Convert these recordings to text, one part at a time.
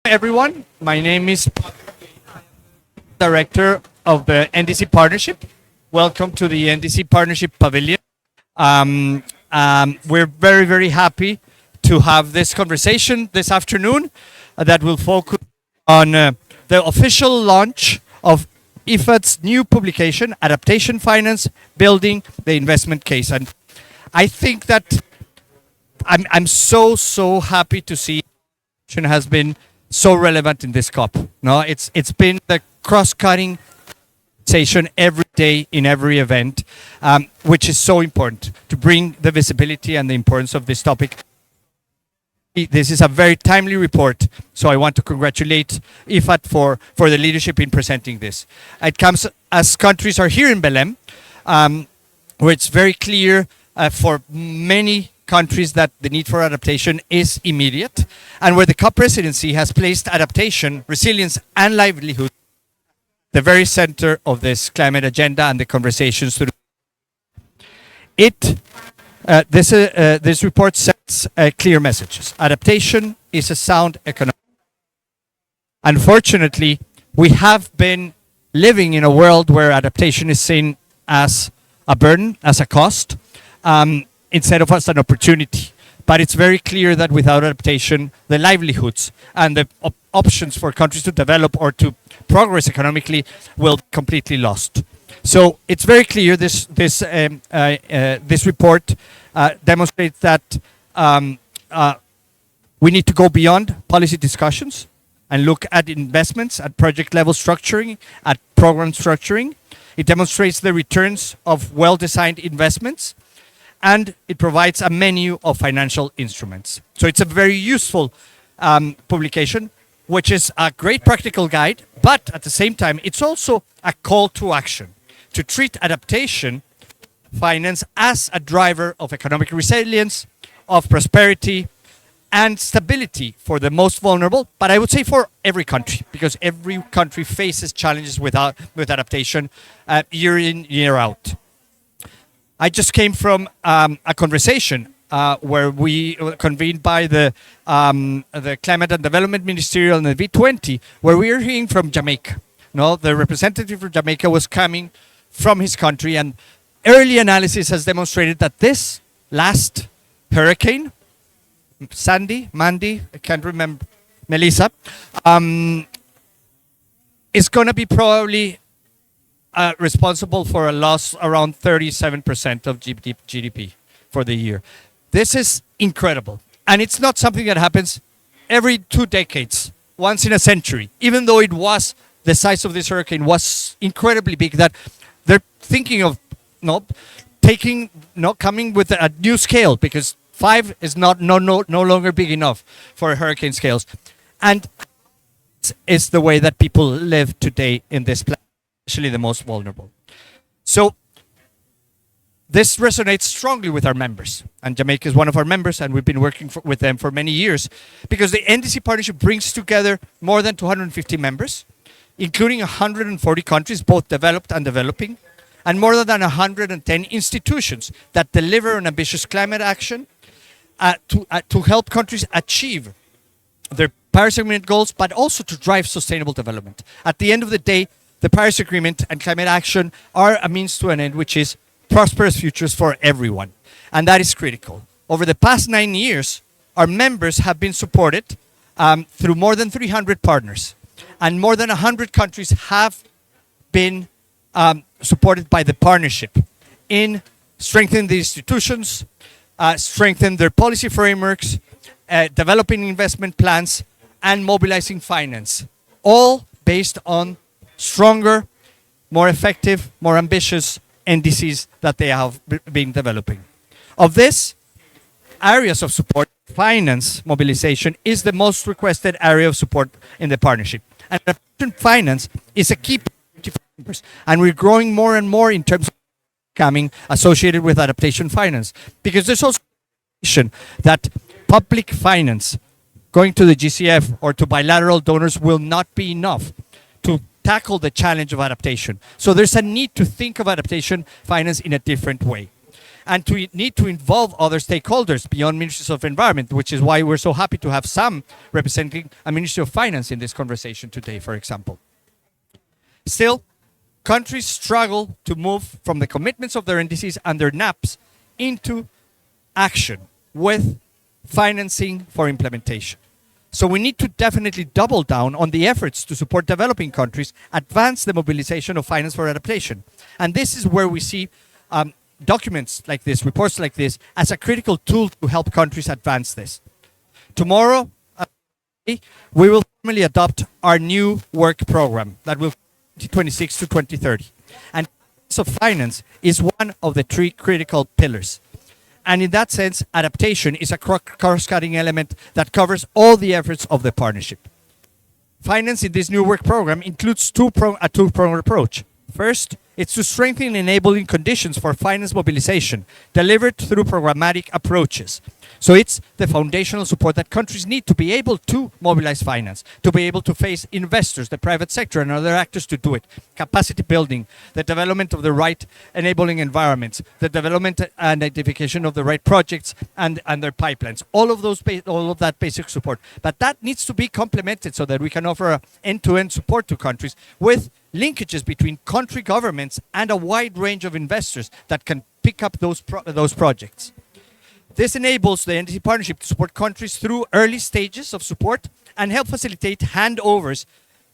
Everyone. My name is Director of the NDC Partnership. Welcome to the NDC Partnership Pavilion. We're very, very happy to have this conversation this afternoon that will focus on the official launch of IFAD's new publication, Adaptation Finance, Building the Investment Case. And I think that I'm so happy to see it has been so relevant in this COP. No, it's been the cross-cutting session every day in every event, which is so important to bring the visibility and the importance of this topic. This is a very timely report, so I want to congratulate IFAD for the leadership in presenting this. It comes as countries are here in Belém, where it's very clear for many countries that the need for adaptation is immediate, and where the COP presidency has placed adaptation, resilience, and livelihood at the very center of this climate agenda and the conversations to it. This report sets clear messages. Adaptation is a sound economic. Unfortunately, we have been living in a world where adaptation is seen as a burden, as a cost, instead of as an opportunity. But it's very clear that without adaptation, the livelihoods and the options for countries to develop or to progress economically will be completely lost. So it's very clear this report demonstrates that we need to go beyond policy discussions and look at investments, at project level structuring, at program structuring. It demonstrates the returns of well-designed investments, and it provides a menu of financial instruments. So it's a very useful publication, which is a great practical guide, but at the same time, it's also a call to action to treat adaptation finance as a driver of economic resilience, of prosperity, and stability for the most vulnerable, but I would say for every country, because every country faces challenges with adaptation year in, year out. I just came from a conversation where we convened by the Climate and Development Ministerial and the V20, where we are hearing from Jamaica. No, the representative from Jamaica was coming from his country, and early analysis has demonstrated that this last hurricane, Mandy, I can't remember, Melissa, is going to be probably responsible for a loss around 37% of GDP for the year. This is incredible. And it's not something that happens every 2 decades, once in a century, even though it was, the size of this hurricane was incredibly big, that they're thinking of coming with a new scale, because 5 is no longer big enough for hurricane scales. And it's the way that people live today in this planet, especially the most vulnerable. So this resonates strongly with our members, and Jamaica is one of our members, and we've been working with them for many years, because the NDC partnership brings together more than 250 members, including 140 countries, both developed and developing, and more than 110 institutions that deliver on ambitious climate action to help countries achieve their Paris Agreement goals, but also to drive sustainable development. At the end of the day, the Paris Agreement and climate action are a means to an end, which is prosperous futures for everyone. And that is critical. Over the past 9 years, our members have been supported through more than 300 partners. And more than 100 countries have been supported by the partnership in strengthening the institutions, strengthening their policy frameworks, developing investment plans, and mobilizing finance, all based on stronger, more effective, more ambitious NDCs that they have been developing. Of this, areas of support, finance mobilization is the most requested area of support in the partnership. And adaptation finance is a key priority for members, and we're growing more and more in terms of coming associated with adaptation finance, because there's also that public finance going to the GCF or to bilateral donors will not be enough to tackle the challenge of adaptation. So there's a need to think of adaptation finance in a different way. and to need to involve other stakeholders beyond ministries of environment, which is why we're so happy to have some representing a Ministry of Finance in this conversation today, for example. Still, countries struggle to move from the commitments of their NDCs and their NAPs into action with financing for implementation. So we need to definitely double down on the efforts to support developing countries, advance the mobilization of finance for adaptation. And this is where we see documents like this, reports like this, as a critical tool to help countries advance this. Tomorrow, we will formally adopt our new work program that will 2026 to 2030. And so finance is one of the three critical pillars. And in that sense, adaptation is a cross-cutting element that covers all the efforts of the partnership. Finance in this new work program includes a two-pronged approach. First, it's to strengthen enabling conditions for finance mobilization delivered through programmatic approaches. So it's the foundational support that countries need to be able to mobilize finance, to be able to face investors, the private sector and other actors to do it. Capacity building, the development of the right enabling environments, the development and identification of the right projects and their pipelines. All of that basic support. But that needs to be complemented so that we can offer end-to-end support to countries with linkages between country governments and a wide range of investors that can pick up those projects. This enables the NDC partnership to support countries through early stages of support and help facilitate handovers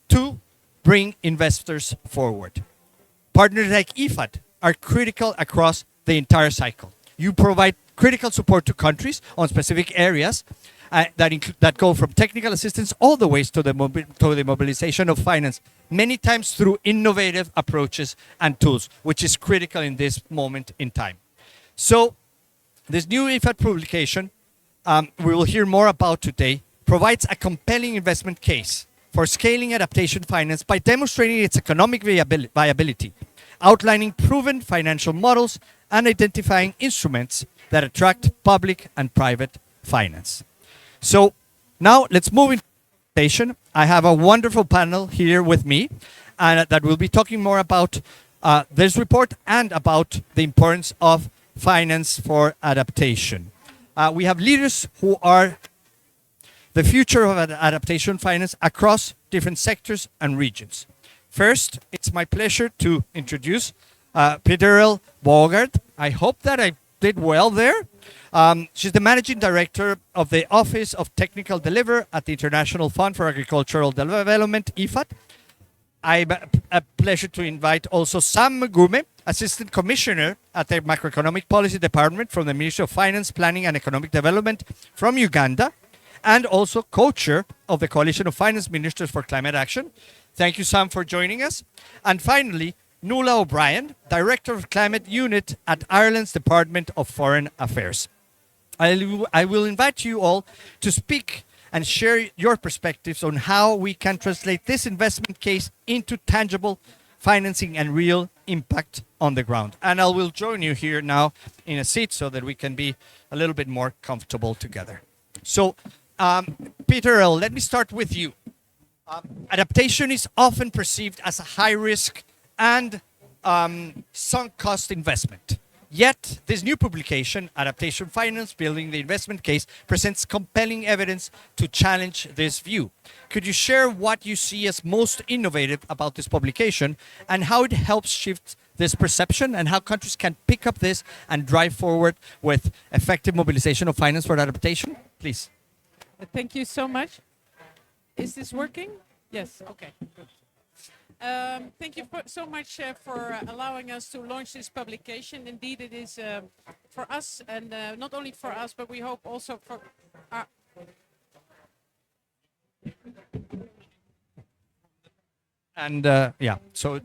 to bring investors forward. Partners like IFAD are critical across the entire cycle. You provide critical support to countries on specific areas that go from technical assistance all the way to the mobilization of finance, many times through innovative approaches and tools, which is critical in this moment in time. So, this new IFAD publication, we will hear more about today, provides a compelling investment case for scaling adaptation finance by demonstrating its economic viability, outlining proven financial models, and identifying instruments that attract public and private finance. So now let's move into the presentation. I have a wonderful panel here with me that will be talking more about this report and about the importance of finance for adaptation. We have leaders who are the future of adaptation finance across different sectors and regions. First, it's my pleasure to introduce Peter Bogart. I hope that I did well there. She's the Managing Director of the Office of Technical Delivery at the International Fund for Agricultural Development, IFAD. I'm a pleasure to invite also Sam Mugume, Assistant Commissioner at the Macroeconomic Policy Department from the Ministry of Finance, Planning and Economic Development from Uganda, and also co-chair of the Coalition of Finance Ministers for Climate Action. Thank you, Sam, for joining us. And finally, Nuala O'Brien, Director of Climate Unit at Ireland's Department of Foreign Affairs. I will invite you all to speak and share your perspectives on how we can translate this investment case into tangible financing and real impact on the ground. And I will join you here now in a seat so that we can be a little bit more comfortable together. So, Peter, let me start with you. Adaptation is often perceived as a high risk and sunk cost investment. Yet, this new publication, Adaptation Finance, Building the Investment Case, presents compelling evidence to challenge this view. Could you share what you see as most innovative about this publication and how it helps shift this perception and how countries can pick up this and drive forward with effective mobilization of finance for adaptation? Please. Thank you so much. Is this working? Yes, okay, good. Thank you so much for allowing us to launch this publication. Indeed, it is for us, and not only for us, but we hope also for our... And yeah, so...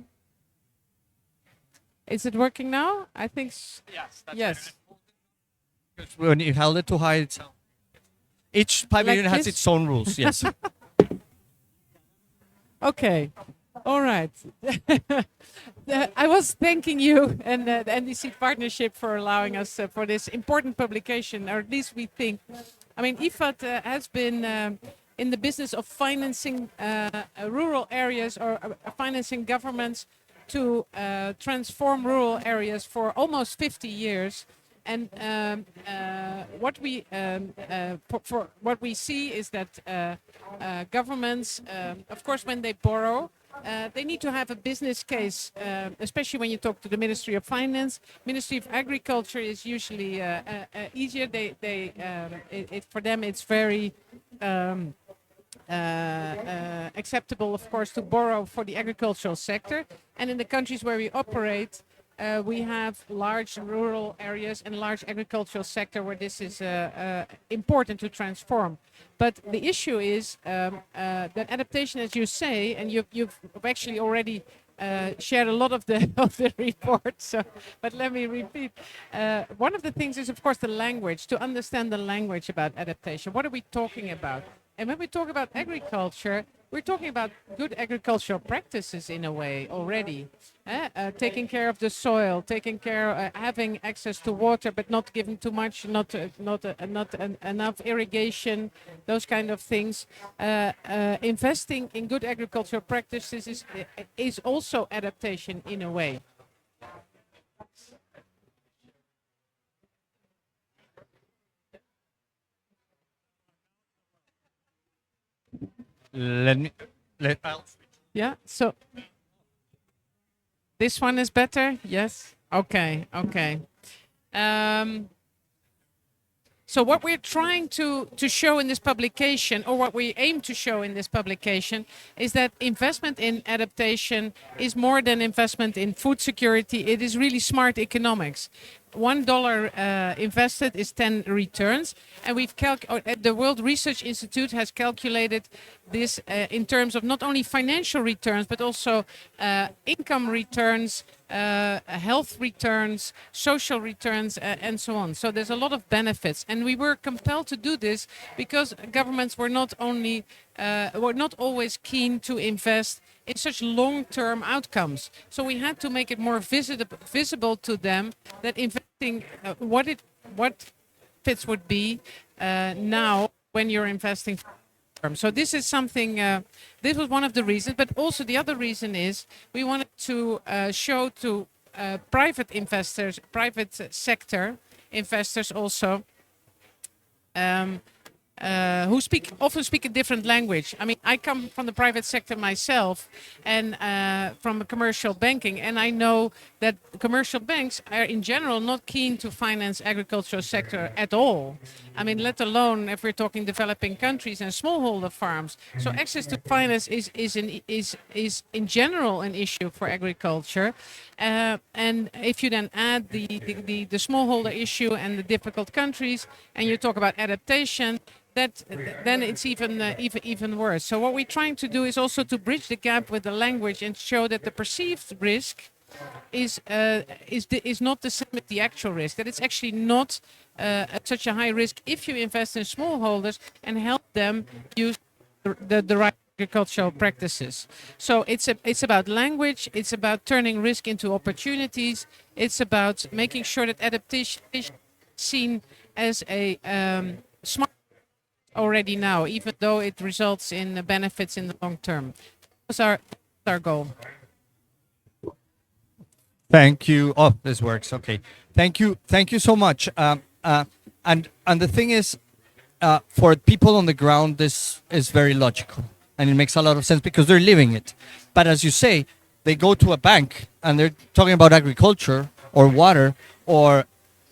Is it working now? I think... Yes. Yes. When you held it too high, each pavilion Like has this? its own rules, yes. Okay. All right. I was thanking you and the NDC partnership for allowing us for this important publication, or at least we think. I mean, IFAD has been in the business of financing rural areas or financing governments to transform rural areas for almost 50 years. And for what we see is that governments, of course, when they borrow, they need to have a business case, especially when you talk to the Ministry of Finance. Ministry of Agriculture is usually easier. For them, it's very acceptable, of course, to borrow for the agricultural sector. And in the countries where we operate, we have large rural areas and large agricultural sector where this is important to transform. But the issue is that adaptation, as you say, and you've actually already shared a lot of the of the report. So, but let me repeat. One of the things is, of course, the language. To understand the language about adaptation, what are we talking about? And when we talk about agriculture, we're talking about good agricultural practices in a way already. Taking care of the soil, taking care, having access to water, but not giving too much, not enough irrigation, those kind of things. Investing in good agricultural practices is also adaptation in a way. Let me. I'll Yeah. So this one is better. Yes. Okay. Okay. So what we're trying to show in this publication, or what we aim to show in this publication, is that investment in adaptation is more than investment in food security. It is really smart economics. $1 invested is 10 returns, and the World Research Institute has calculated this in terms of not only financial returns but also income returns, health returns, social returns, and so on. So there's a lot of benefits, and we were compelled to do this because governments were not always keen to invest in such long-term outcomes. So we had to make it more visible to them that investing, what fits would be now when you're investing. So this is something, this was one of the reasons, but also the other reason is we wanted to show to private investors, private sector investors also, who often speak a different language. I mean, I come from the private sector myself, and from commercial banking, and I know that commercial banks are in general not keen to finance agricultural sector at all. I mean, let alone if we're talking developing countries and smallholder farms. So access to finance is in general an issue for agriculture. And if you then add the smallholder issue and the difficult countries, and you talk about adaptation, then it's even worse. So what we're trying to do is also to bridge the gap with the language and show that the perceived risk is not the same as the actual risk. That it's actually not such a high risk if you invest in smallholders and help them use the right agricultural practices. So it's about language. It's about turning risk into opportunities. It's about making sure that adaptation is seen as a smart already now, even though it results in benefits in the long term. That's our goal. Thank you. Oh, this works. Okay. Thank you. Thank you so much. And the thing is, for people on the ground, this is very logical, and it makes a lot of sense because they're living it. But as you say, they go to a bank and they're talking about agriculture or water or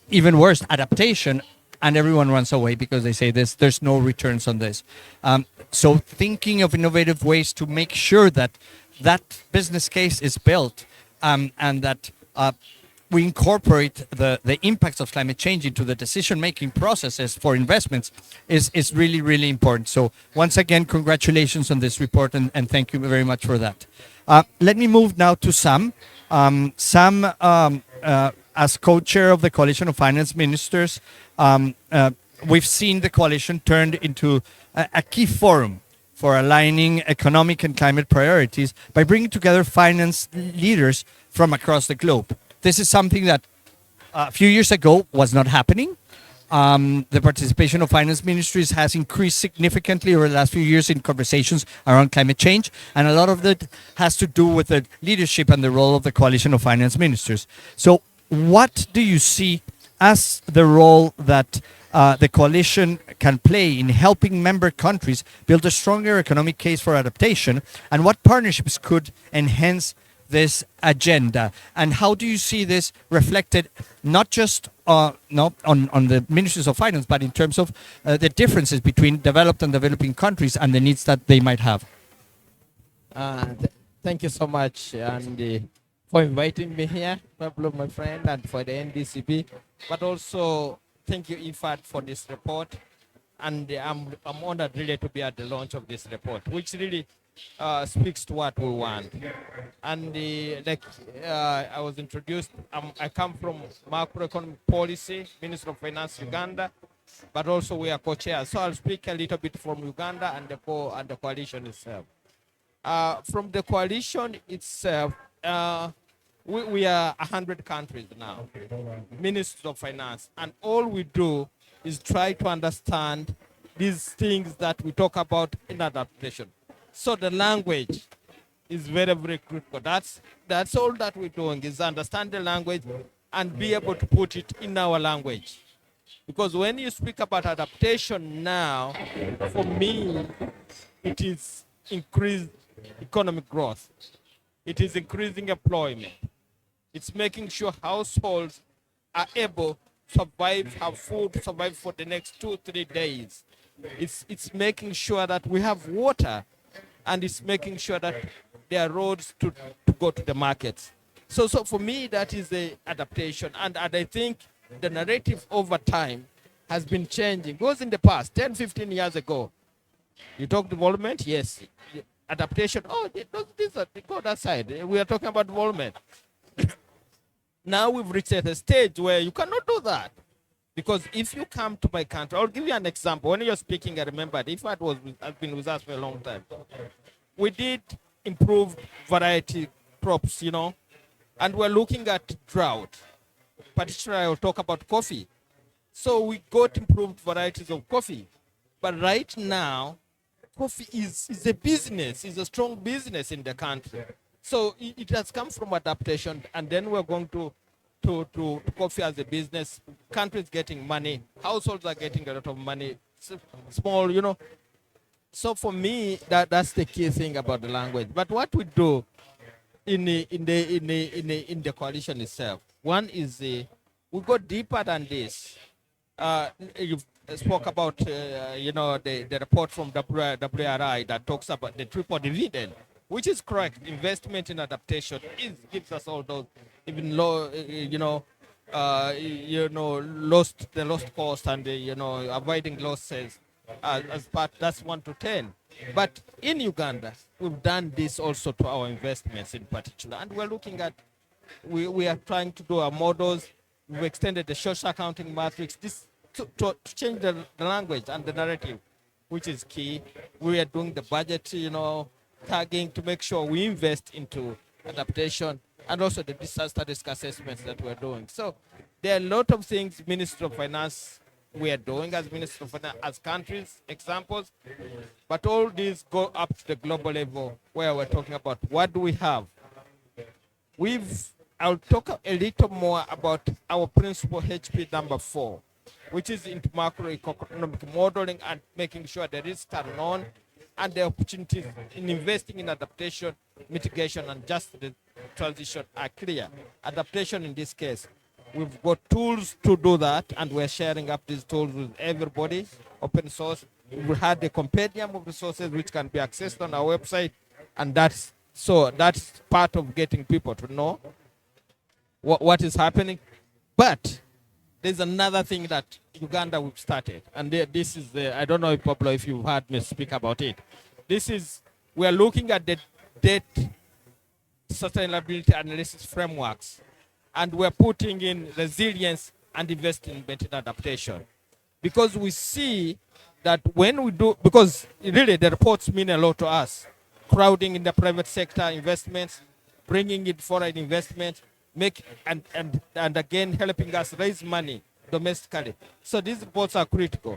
even worse, adaptation, and everyone runs away because they say there's no returns on this. So thinking of innovative ways to make sure that that business case is built, and that we incorporate the impacts of climate change into the decision-making processes for investments is really, really important. So once again, congratulations on this report, and thank you very much for that. Let me move now to Sam. Sam, as co-chair of the Coalition of Finance Ministers, we've seen the coalition turned into a key forum for aligning economic and climate priorities by bringing together finance leaders from across the globe. This is something that a few years ago was not happening. The participation of finance ministries has increased significantly over the last few years in conversations around climate change, and a lot of that has to do with the leadership and the role of the Coalition of Finance Ministers. So what do you see as the role that the coalition can play in helping member countries build a stronger economic case for adaptation, and what partnerships could enhance this agenda? And how do you see this reflected, not just no, on the ministries of finance, but in terms of the differences between developed and developing countries and the needs that they might have? Thank you so much, Andy, for inviting me here, Pablo, my friend, and for the NDCB. But also, thank you, IFAD, for this report. And I'm honored really to be at the launch of this report, which really speaks to what we want. And I was introduced, I come from macroeconomic policy, Minister of Finance, Uganda, but also we are co-chairs. So I'll speak a little bit from Uganda and the coalition itself. From the coalition itself, we are 100 countries now, ministers of finance, and all we do is try to understand these things that we talk about in adaptation. So the language is very, very critical. That's all that we're doing, is understand the language and be able to put it in our language. Because when you speak about adaptation now, for me, it is increased economic growth. It is increasing employment. It's making sure households are able to survive, have food, survive for the next 2-3 days. It's making sure that we have water, and it's making sure that there are roads to go to the markets. So for me, that is the adaptation. And I think the narrative over time has been changing. Because in the past, 10-15 years ago, you talk development, yes. Adaptation, oh, go that side. We are talking about development. Now we've reached at a stage where you cannot do that. Because if you come to my country, I'll give you an example. When you're speaking, I remembered, IFAD has been with us for a long time. We did improve variety crops, and we're looking at drought. Particularly, I'll talk about coffee. So we got improved varieties of coffee. But right now, coffee is a business, is a strong business in the country. So it has come from adaptation, and then we're going to coffee as a business. Countries getting money, households are getting a lot of money, small, So for me, that's the key thing about the language. But what we do in the coalition itself, one is we go deeper than this. You spoke about the report from WRI that talks about the triple dividend, which is correct. Investment in adaptation gives us all those even low, lost cost and avoiding losses as part. That's 1 to 10. But in Uganda, we've done this also to our investments in particular, and we're looking at. We are trying to do our models. We've extended the social accounting matrix. This to change the language and the narrative, which is key. We are doing the budget, tagging to make sure we invest into adaptation, and also the disaster risk assessments that we're doing. So there are a lot of things Ministry of Finance we are doing as Ministry of Finance, as countries, examples, but all these go up to the global level where we're talking about what do we have. I'll talk a little more about our principle HP number 4, which is into macroeconomic modeling and making sure the risks are known and the opportunities in investing in adaptation, mitigation, and just the transition are clear. Adaptation in this case, we've got tools to do that, and we're sharing up these tools with everybody, open source. We had a compendium of resources which can be accessed on our website, and that's part of getting people to know what is happening. But there's another thing that Uganda we've started, and this is I don't know if Pablo, if you've heard me speak about it. We are looking at the debt sustainability analysis frameworks, and we're putting in resilience and investment in adaptation, because we see that when we do, because really the reports mean a lot to us, crowding in the private sector investments, bringing in foreign investment, and again helping us raise money domestically. So these reports are critical.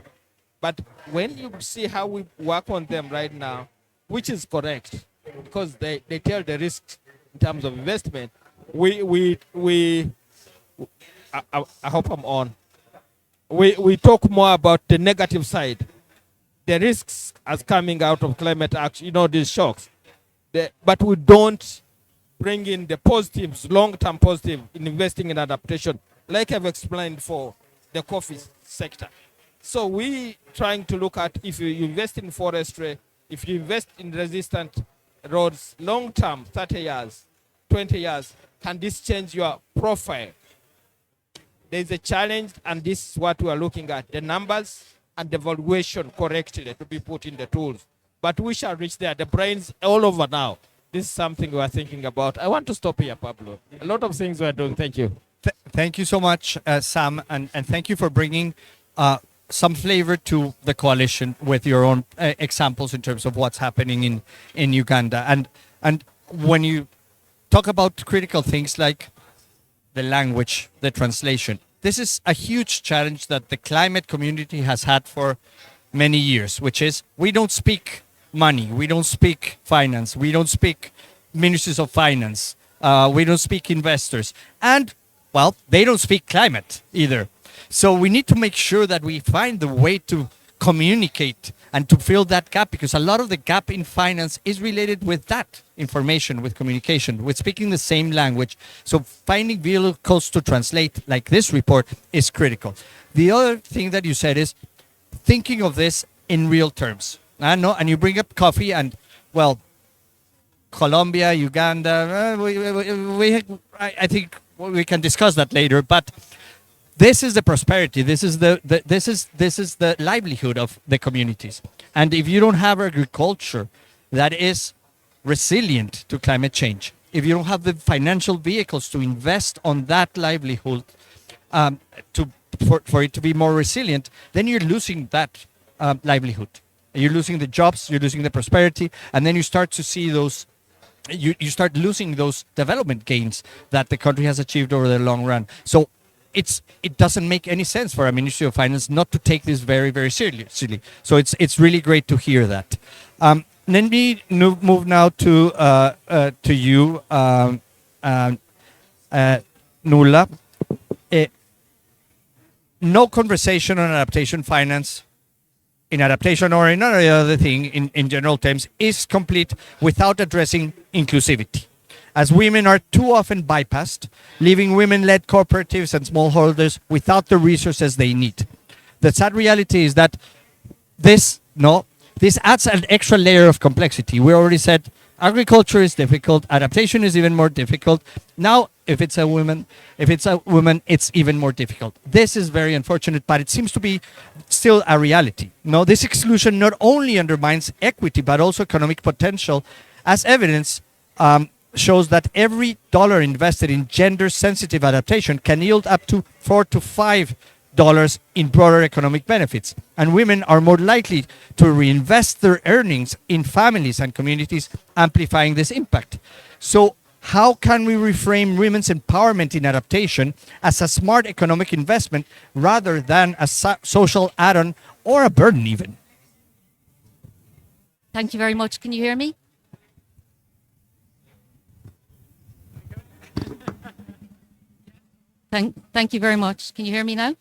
But when you see how we work on them right now, which is correct, because they tell the risks in terms of investment, I hope I'm on. we talk more about the negative side, the risks as coming out of climate action, these shocks. But we don't bring in the positives, long-term positive in investing in adaptation, like I've explained for the coffee sector. So we trying to look at, if you invest in forestry, if you invest in resistant roads, long-term, 30 years, 20 years, can this change your profile? There's a challenge, and this is what we are looking at, the numbers and the valuation correctly to be put in the tools. But we shall reach there. The brain's all over now. This is something we are thinking about. I want to stop here, Pablo. A lot of things we are doing. Thank you. Thank you so much, Sam, and thank you for bringing some flavor to the coalition with your own examples in terms of what's happening in Uganda. And when you talk about critical things like the language, the translation, this is a huge challenge that the climate community has had for many years, which is we don't speak money, we don't speak finance, we don't speak ministries of finance, we don't speak investors, and well, they don't speak climate either. So we need to make sure that we find the way to communicate and to fill that gap, because a lot of the gap in finance is related with that information, with communication, with speaking the same language. So finding vehicles to translate, like this report, is critical. The other thing that you said is thinking of this in real terms. And you bring up coffee, and well, Colombia, Uganda, I think we can discuss that later, but this is the prosperity. This is the livelihood of the communities. And if you don't have agriculture that is resilient to climate change, if you don't have the financial vehicles to invest on that livelihood, for it to be more resilient, then you're losing that livelihood. You're losing the jobs, you're losing the prosperity, and then you start to see those. You start losing those development gains that the country has achieved over the long run. So it doesn't make any sense for a Ministry of Finance not to take this very, very seriously. So it's really great to hear that. Let me move now to you, Nuala. No conversation on adaptation finance, in adaptation or in any other thing, in general terms, is complete without addressing inclusivity, as women are too often bypassed, leaving women-led cooperatives and smallholders without the resources they need. The sad reality is that this adds an extra layer of complexity. We already said agriculture is difficult, adaptation is even more difficult. Now, if it's a woman, it's even more difficult. This is very unfortunate, but it seems to be still a reality. No, this exclusion not only undermines equity, but also economic potential, as evidence shows that every dollar invested in gender-sensitive adaptation can yield up to $4 to $5 in broader economic benefits. And women are more likely to reinvest their earnings in families and communities, amplifying this impact. So how can we reframe women's empowerment in adaptation as a smart economic investment rather than a social add-on or a burden even? Thank you very much. Can you hear me? Thank you very much. Can you hear me now?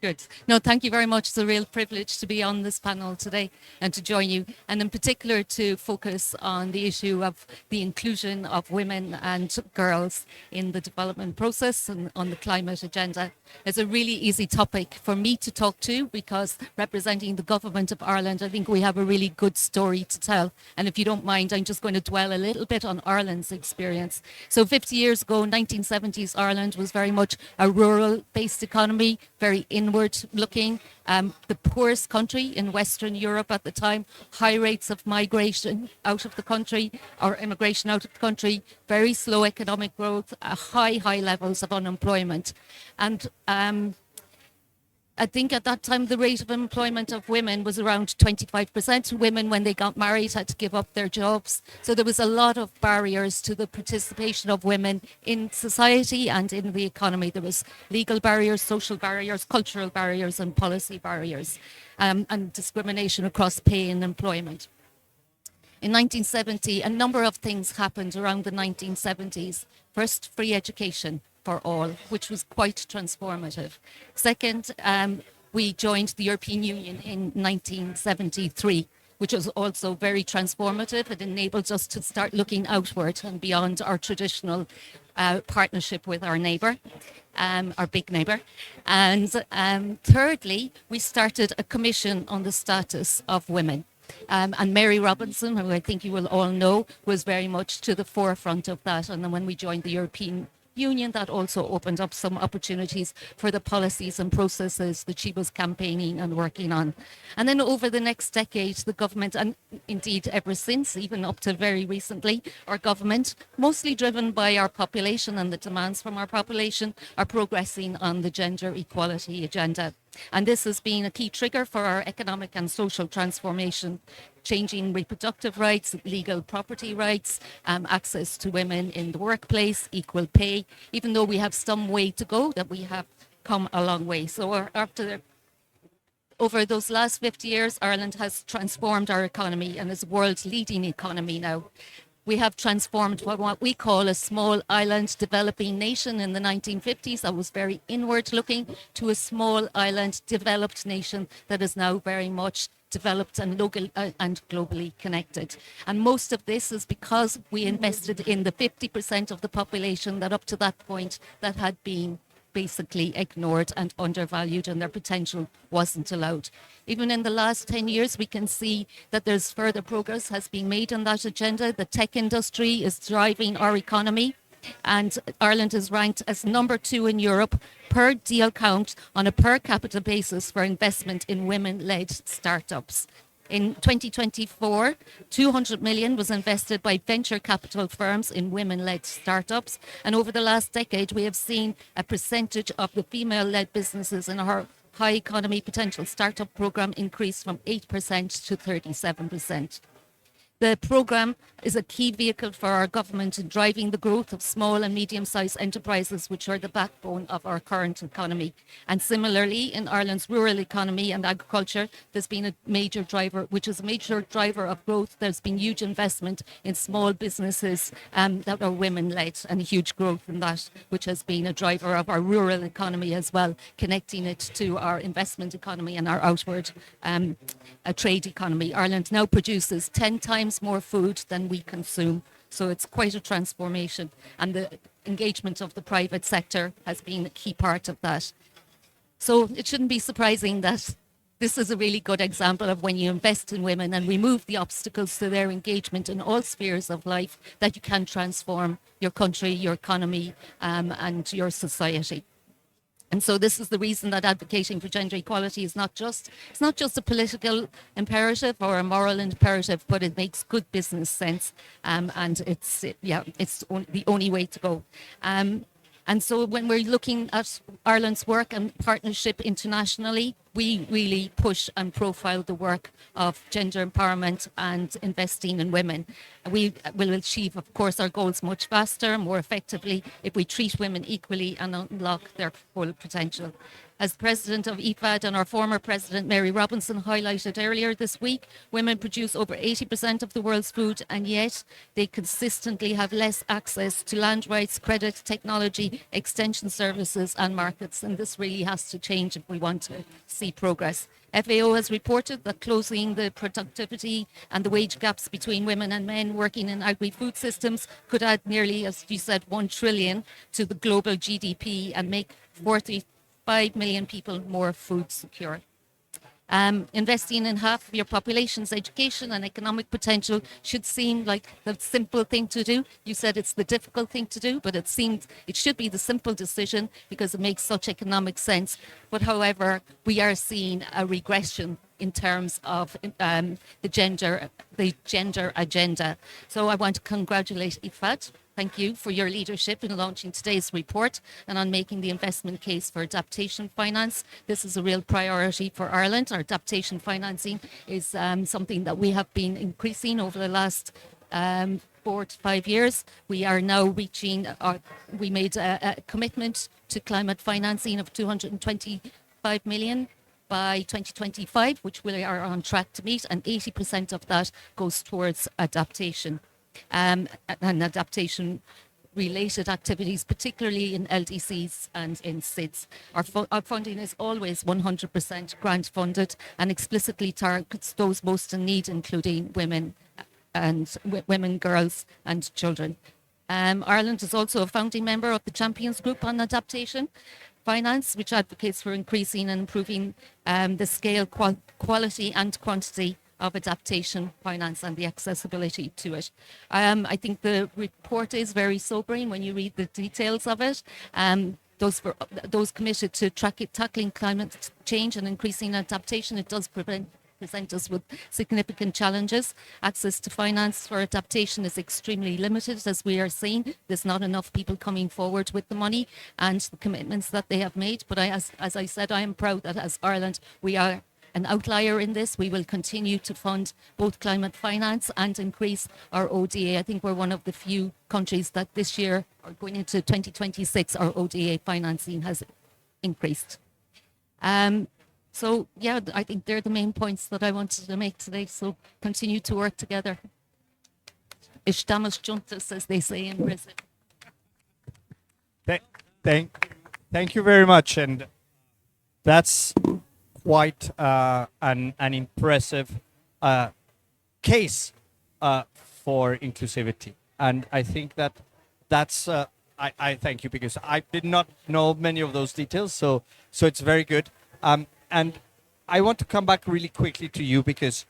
Good. No, thank you very much. It's a real privilege to be on this panel today and to join you, and in particular to focus on the issue of the inclusion of women and girls in the development process and on the climate agenda. It's a really easy topic for me to talk to because representing the government of Ireland, I think we have a really good story to tell. And if you don't mind, I'm just going to dwell a little bit on Ireland's experience. So 50 years ago, 1970s, Ireland was very much a rural-based economy, very inward looking, the poorest country in Western Europe at the time, high rates of migration out of the country or immigration out of the country, very slow economic growth, high levels of unemployment. And I think at that time, the rate of employment of women was around 25%. Women, when they got married, had to give up their jobs. So there was a lot of barriers to the participation of women in society and in the economy. There was legal barriers, social barriers, cultural barriers, and policy barriers, and discrimination across pay and employment. In 1970, a number of things happened around the 1970s. First, free education for all, which was quite transformative. Second, we joined the European Union in 1973, which was also very transformative. It enabled us to start looking outward and beyond our traditional partnership with our neighbour, our big neighbour. And thirdly, we started a commission on the status of women. And Mary Robinson, who I think you will all know, was very much to the forefront of that. And then when we joined the European Union, that also opened up some opportunities for the policies and processes that she was campaigning and working on. And then over the next decade, the government, and indeed ever since, even up to very recently, our government, mostly driven by our population and the demands from our population, are progressing on the gender equality agenda. And this has been a key trigger for our economic and social transformation, changing reproductive rights, legal property rights, access to women in the workplace, equal pay, even though we have some way to go, that we have come a long way. So over those last 50 years, Ireland has transformed our economy and is a world's leading economy now. We have transformed what we call a small island developing nation in the 1950s that was very inward looking to a small island developed nation that is now very much developed and local and globally connected. And most of this is because we invested in the 50% of the population that up to that point that had been basically ignored and undervalued, and their potential wasn't allowed. Even in the last 10 years, we can see that there's further progress has been made on that agenda. The tech industry is driving our economy, and Ireland is ranked as number 2 in Europe per deal count on a per capita basis for investment in women-led startups. In 2024, 200 million was invested by venture capital firms in women-led startups. And over the last decade, we have seen a percentage of the female-led businesses in our high economy potential startup program increase from 8% to 37%. The programme is a key vehicle for our government in driving the growth of small and medium-sized enterprises, which are the backbone of our current economy. And similarly, in Ireland's rural economy and agriculture, there's been a major driver, which is a major driver of growth. There's been huge investment in small businesses that are women-led, and huge growth in that, which has been a driver of our rural economy as well, connecting it to our investment economy and our outward trade economy. Ireland now produces 10 times more food than we consume. So it's quite a transformation. And the engagement of the private sector has been a key part of that. So it shouldn't be surprising that this is a really good example of when you invest in women and remove the obstacles to their engagement in all spheres of life, that you can transform your country, your economy, and your society. And so this is the reason that advocating for gender equality is it's not just a political imperative or a moral imperative, but it makes good business sense, and it's the only way to go. And so when we're looking at Ireland's work and partnership internationally, we really push and profile the work of gender empowerment and investing in women. We will achieve, of course, our goals much faster, more effectively, if we treat women equally and unlock their full potential. As president of IFAD and our former president, Mary Robinson, highlighted earlier this week, women produce over 80% of the world's food, and yet they consistently have less access to land rights, credit, technology, extension services and markets. And this really has to change if we want to see progress. FAO has reported that closing the productivity and the wage gaps between women and men working in agri-food systems could add nearly, as you said, 1 trillion to the global GDP and make 45 million people more food secure. Investing in half of your population's education and economic potential should seem like the simple thing to do. You said it's the difficult thing to do, but it should be the simple decision because it makes such economic sense. But however, we are seeing a regression in terms of the gender agenda. So I want to congratulate IFAD. Thank you for your leadership in launching today's report and on making the investment case for adaptation finance. This is a real priority for Ireland. Our adaptation financing is something that we have been increasing over the last 4 to 5 years. We are now we made a commitment to climate financing of 225 million by 2025, which we are on track to meet, and 80% of that goes towards adaptation. And adaptation related activities, particularly in LDCs and in SIDS. Our funding is always 100% grant funded and explicitly targets those most in need, including women and women, girls and children. Ireland is also a founding member of the Champions Group on Adaptation Finance, which advocates for increasing and improving the scale, quality and quantity of adaptation finance and the accessibility to it. I think the report is very sobering when you read the details of it. Those committed to tackling climate change and increasing adaptation, it does present us with significant challenges. Access to finance for adaptation is extremely limited, as we are seeing. There's not enough people coming forward with the money and the commitments that they have made. But as I said, I am proud that as Ireland, we are an outlier in this. We will continue to fund both climate finance and increase our ODA. I think we're one of the few countries that this year, or going into 2026, our ODA financing has increased. So, yeah, I think they're the main points that I wanted to make today. So continue to work together. Estamos juntos, as they say in Brazil. Thank you very much. And that's quite an impressive case for inclusivity. And I think that's I thank you, because I did not know many of those details. So it's very good. And I want to come back really quickly to you, because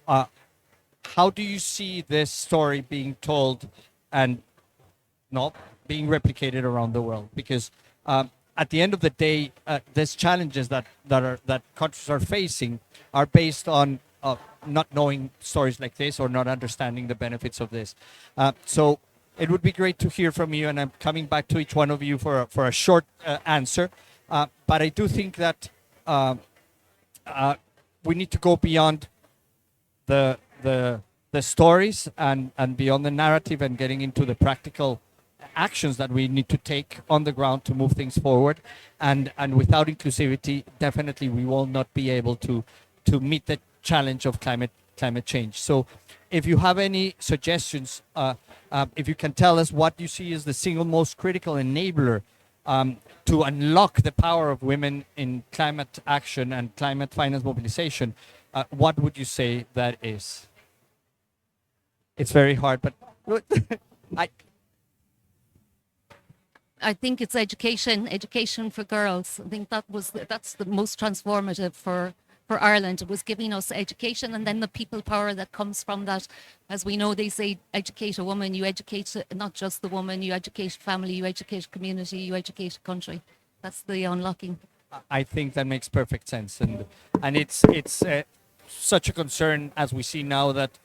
how do you see this story being told and not being replicated around the world? Because at the end of the day, these challenges that countries are facing are based on not knowing stories like this or not understanding the benefits of this. So it would be great to hear from you, and I'm coming back to each one of you for a short answer. But I do think that we need to go beyond the stories and beyond the narrative, and getting into the practical actions that we need to take on the ground to move things forward. And without inclusivity, definitely we will not be able to meet the challenge of climate change. So if you have any suggestions, if you can tell us what you see as the single most critical enabler to unlock the power of women in climate action and climate finance mobilization, what would you say that is? It's very hard, but I think it's education for girls. I think that's the most transformative for Ireland. It was giving us education, and then the people power that comes from that. As we know, they say, educate a woman, you educate not just the woman, you educate family, you educate community, you educate country. That's the unlocking. I think that makes perfect sense, and it's such a concern as we see now that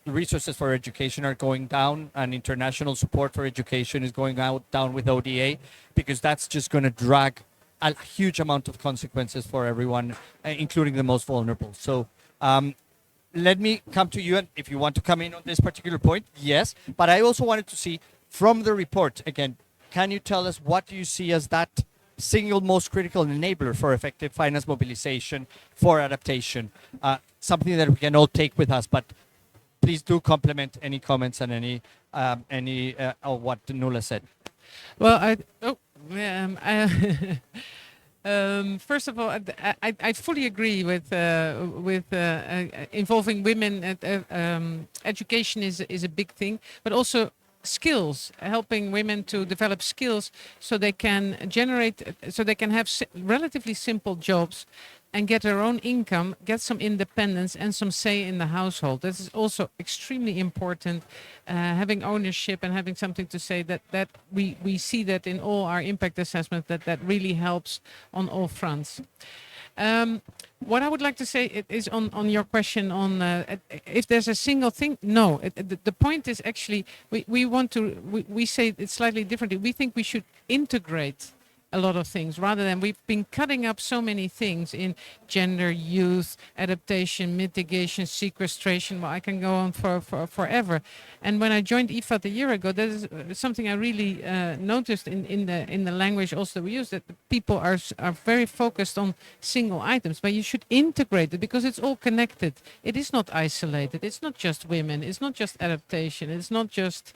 resources for education are going down, and international support for education is going down with ODA, because that's just going to drag a huge amount of consequences for everyone, including the most vulnerable. So let me come to you, and if you want to come in on this particular point, yes. But I also wanted to see from the report, again, can you tell us what do you see as that single most critical enabler for effective finance mobilization for adaptation? Something that we can all take with us, but please do complement any comments and any of what Nuala said. Well, first of all, I fully agree with involving women. Education is a big thing, but also skills, helping women to develop skills so they can have relatively simple jobs and get their own income, get some independence and some say in the household. This is also extremely important, having ownership and having something to say. That we see that in all our impact assessment, that really helps on all fronts. What I would like to say is on your question on if there's a single thing. No, the point is actually we say it slightly differently. We think we should integrate a lot of things, rather than we've been cutting up so many things in gender, youth, adaptation, mitigation, sequestration. Well, I can go on for forever. And when I joined IFAD a year ago, that is something I really noticed in the language also that we use, that the people are very focused on single items, but you should integrate it because it's all connected. It is not isolated. It's not just women. It's not just adaptation. It's not just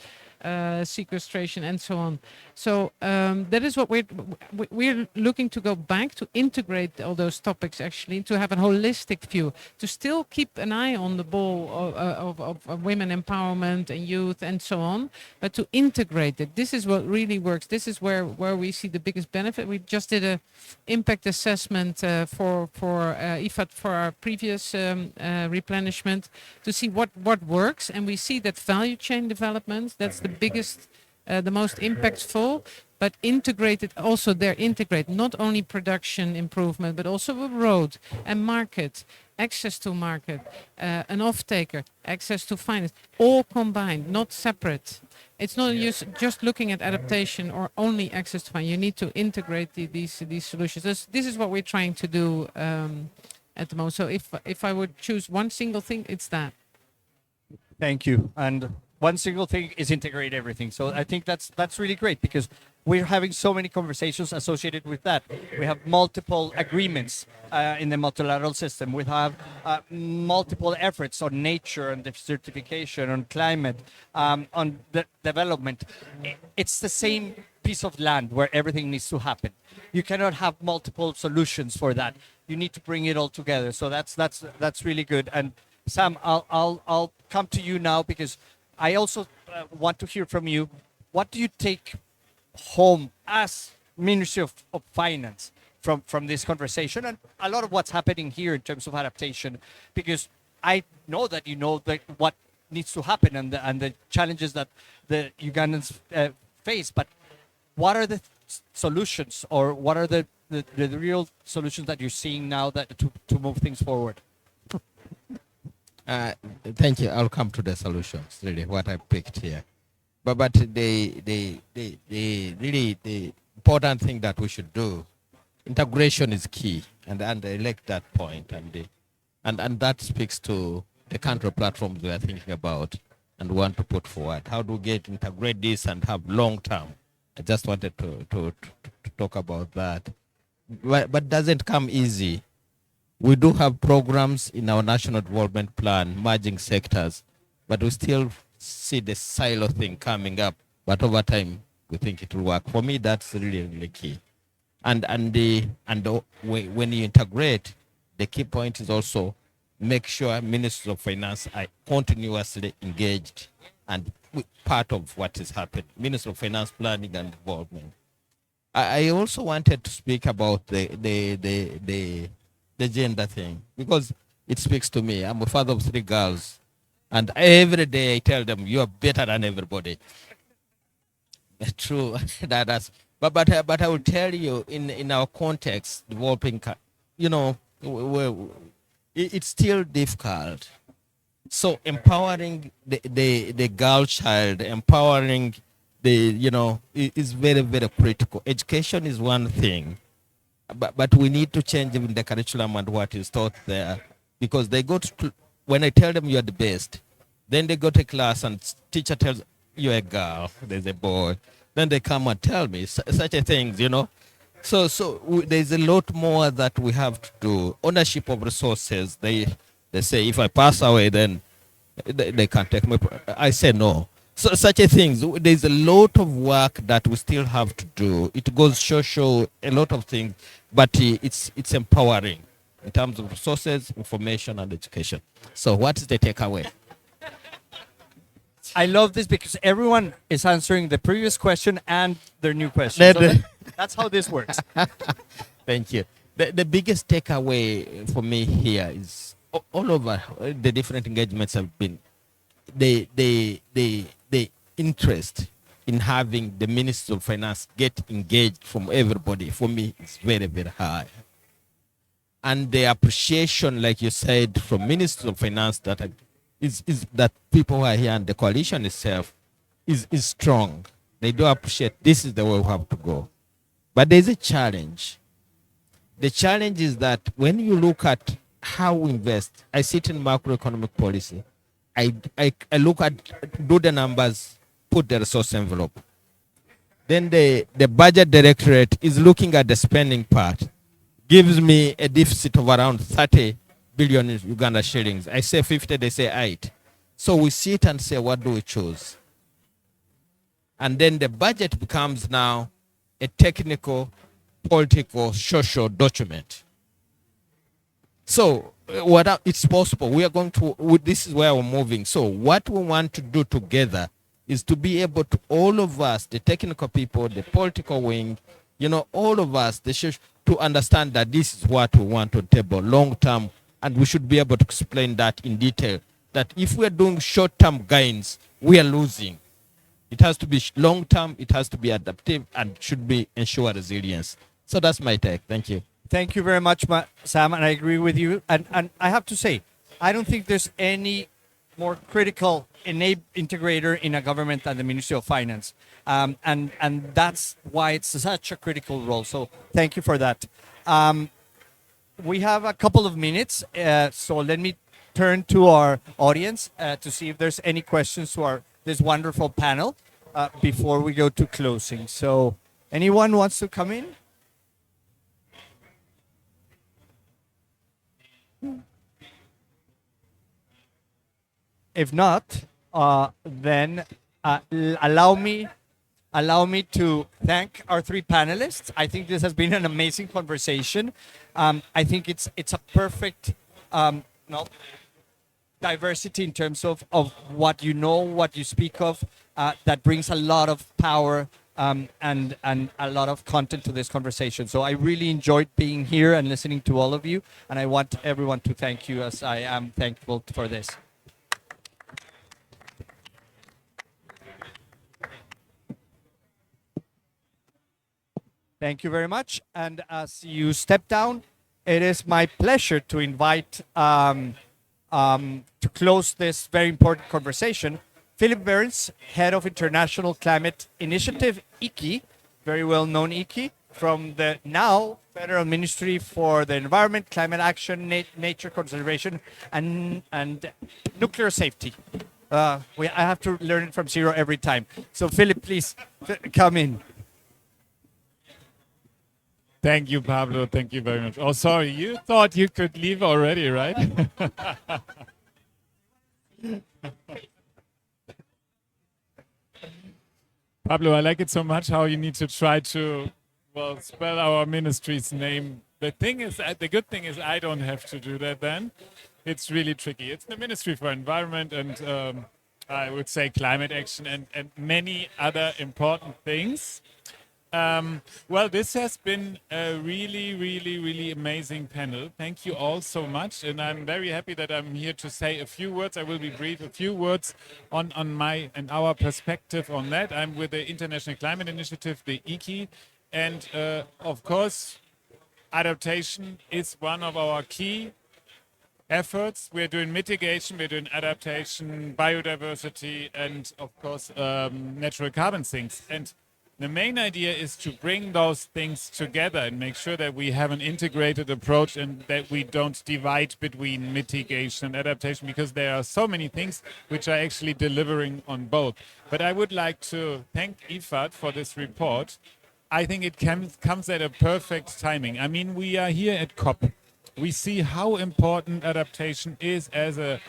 sequestration, and so on. So that is what we're looking to go back to integrate all those topics, actually, to have a holistic view, to still keep an eye on the ball of women empowerment and youth and so on, but to integrate it. This is what really works. This is where we see the biggest benefit. We just did a impact assessment for IFAD for our previous replenishment to see what works, and we see that value chain development, that's the biggest, the most impactful, but integrated also there, integrate not only production improvement, but also a road and market, access to market, an off-taker, access to finance, all combined, not separate. It's not just looking at adaptation or only access to finance. You need to integrate these solutions. This is what we're trying to do at the moment. So if I would choose one single thing, it's that. Thank you. And one single thing is integrate everything. So I think that's really great, because we're having so many conversations associated with that. We have multiple agreements in the multilateral system. We have multiple efforts on nature and desertification, on climate, on the development. It's the same piece of land where everything needs to happen. You cannot have multiple solutions for that. You need to bring it all together. So that's really good. And Sam, I'll come to you now, because I also want to hear from you. What do you take home as Ministry of Finance from this conversation, and a lot of what's happening here in terms of adaptation? Because I know that you know what needs to happen and the challenges that the Ugandans face, but what are the solutions, or what are the real solutions that you're seeing now that to move things forward? Thank you. I'll come to the solutions, really, what I picked here. But the really the important thing that we should do, integration is key, and I like that point, and that speaks to the country platforms we are thinking about and want to put forward. How do we integrate this and have long term? I just wanted to talk about that, but doesn't come easy. We do have programs in our national development plan, merging sectors, but we still see the silo thing coming up. But over time, we think it will work. For me, that's really, really key. And when you integrate, the key point is also make sure ministers of finance are continuously engaged and part of what is happening. Minister of Finance Planning and Development. I also wanted to speak about the gender thing, because it speaks to me. I'm a father of 3 girls, and every day I tell them, you are better than everybody. True. But I will tell you, in our context, developing, it's still difficult. So empowering the girl child, empowering is very, very critical. Education is one thing, but we need to change even the curriculum and what is taught there, because they go to, when I tell them you are the best, then they go to class and teacher tells you're a girl, there's a boy, then they come and tell me such a things, So there's a lot more that we have to do. Ownership of resources. They say if I pass away, then they can't take me. I say no. So such a things. There's a lot of work that we still have to do. It goes show a lot of things, but it's empowering in terms of resources, information, and education. So what is the takeaway? I love this because everyone is answering the previous question and their new question. So that's how this works. Thank you. The biggest takeaway for me here is all over the different engagements have been the interest in having the Minister of Finance get engaged from everybody. For me, it's very, very high. And the appreciation, like you said, from Minister of Finance that is that people who are here and the coalition itself is strong. They do appreciate this is the way we have to go. But there's a challenge. The challenge is that when you look at how we invest, I sit in macroeconomic policy. I look at, do the numbers, put the resource envelope. Then the budget directorate is looking at the spending part, gives me a deficit of around 30 billion Uganda shillings. I say 50, they say 8. So we sit and say, what do we choose? And then the budget becomes now a technical, political, social document. So it's possible. We are going to, this is where we're moving. So what we want to do together is to be able to, all of us, the technical people, the political wing, all of us, to understand that this is what we want to table long term, and we should be able to explain that in detail. That if we are doing short term gains, we are losing. It has to be long term, it has to be adaptive, and should be ensure resilience. So that's my take. Thank you. Thank you very much, Sam, and I agree with you. And I have to say, I don't think there's any more critical integrator in a government than the Ministry of Finance. And that's why it's such a critical role. So thank you for that. We have a couple of minutes, so let me turn to our audience to see if there's any questions to this wonderful panel before we go to closing. So anyone wants to come in? If not, then allow me to thank our three panelists. I think this has been an amazing conversation. I think it's a perfect diversity in terms of what you know, what you speak of, that brings a lot of power and a lot of content to this conversation. So I really enjoyed being here and listening to all of you, and I want everyone to thank you as I am thankful for this. Thank you very much. And as you step down, it is my pleasure to invite to close this very important conversation, Philip Burns, Head of International Climate Initiative, ICI, very well known ICI, from the now Federal Ministry for the Environment, Climate Action, Nature Conservation, and Nuclear Safety. I have to learn it from zero every time. So Philip, please come in. Thank you, Pablo. Thank you very much. Oh, sorry. You thought you could leave already, right? Pablo, I like it so much how you need to try to, spell our ministry's name. The good thing is I don't have to do that then. It's really tricky. It's the Ministry for Environment and I would say climate action and many other important things. This has been a really, really, really amazing panel. Thank you all so much. And I'm very happy that I'm here to say a few words. I will be brief, a few words on my and our perspective on that. I'm with the International Climate Initiative, the ICI. And of course, adaptation is one of our key efforts. We're doing mitigation, we're doing adaptation, biodiversity, and of course, natural carbon sinks. And the main idea is to bring those things together and make sure that we have an integrated approach and that we don't divide between mitigation and adaptation, because there are so many things which are actually delivering on both. But I would like to thank IFAD for this report. I think it comes at a perfect timing. I mean, we are here at COP. We see how important adaptation is as a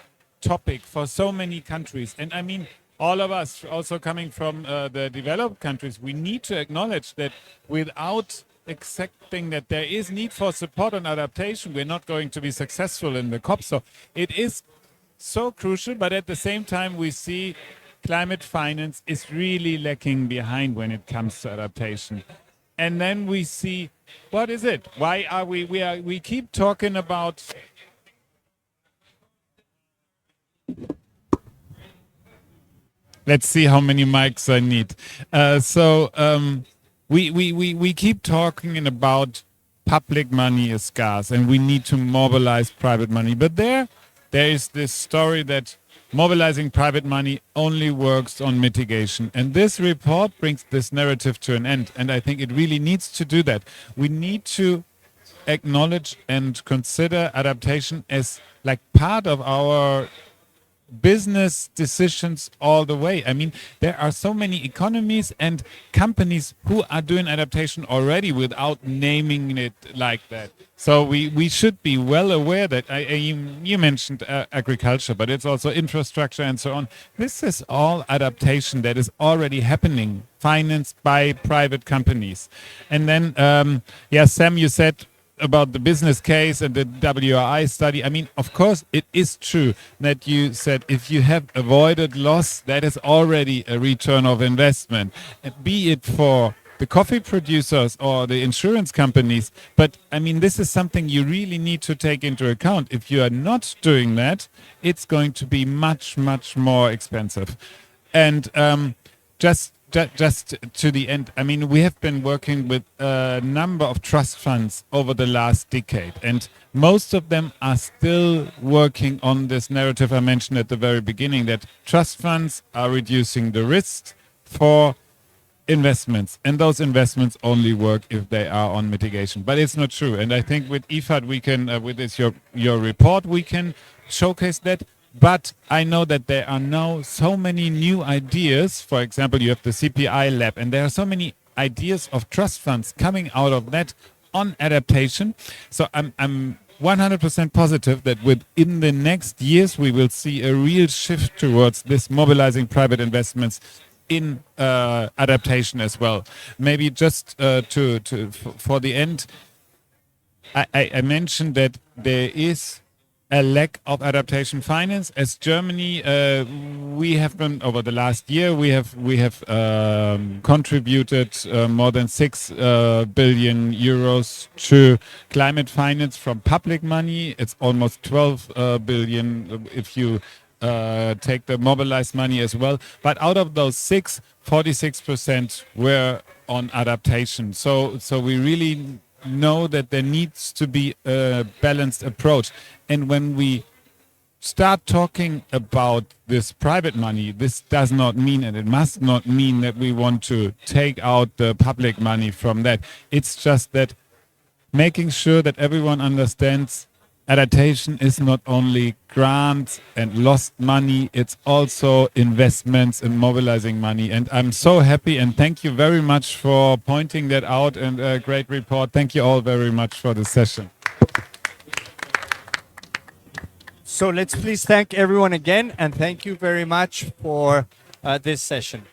topic for so many countries. And I mean, all of us also coming from the developed countries, we need to acknowledge that without accepting that there is need for support on adaptation, we're not going to be successful in the COP. So it is so crucial, but at the same time, we see climate finance is really lacking behind when it comes to adaptation. And then we see, what is it? Why are we keep talking about let's see how many mics I need. We keep talking about public money is scarce and we need to mobilize private money. But there is this story that mobilizing private money only works on mitigation. And this report brings this narrative to an end. And I think it really needs to do that. We need to acknowledge and consider adaptation as like part of our business decisions all the way. I mean, there are so many economies and companies who are doing adaptation already without naming it like that. So we should be well aware that you mentioned agriculture, but it's also infrastructure and so on. This is all adaptation that is already happening, financed by private companies. And then, yeah, Sam, you said about the business case and the WRI study. I mean, of course, it is true that you said if you have avoided loss, that is already a return of investment, be it for the coffee producers or the insurance companies. But I mean, this is something you really need to take into account. If you are not doing that, it's going to be much, much more expensive. And just to the end, I mean, we have been working with a number of trust funds over the last decade, and most of them are still working on this narrative I mentioned at the very beginning, that trust funds are reducing the risks for investments, and those investments only work if they are on mitigation. But it's not true, and I think with IFAD we can, with this your report, we can showcase that. But I know that there are now so many new ideas. For example, you have the CPI lab, and there are so many ideas of trust funds coming out of that on adaptation. So I'm 100% positive that within the next years we will see a real shift towards this mobilizing private investments in adaptation as well. Maybe just for the end, I mentioned that there is a lack of adaptation finance. As Germany, we have been over the last year. We have contributed more than 6 billion euros to climate finance from public money. It's almost 12 billion if you take the mobilized money as well. But out of those 46% were on adaptation. So we really know that there needs to be a balanced approach. And when we start talking about this private money, this does not mean, and it must not mean, that we want to take out the public money from that. It's just that making sure that everyone understands adaptation is not only grants and lost money, it's also investments and mobilizing money. And I'm so happy, and thank you very much for pointing that out, and a great report. Thank you all very much for the session. So let's please thank everyone again, and thank you very much for this session.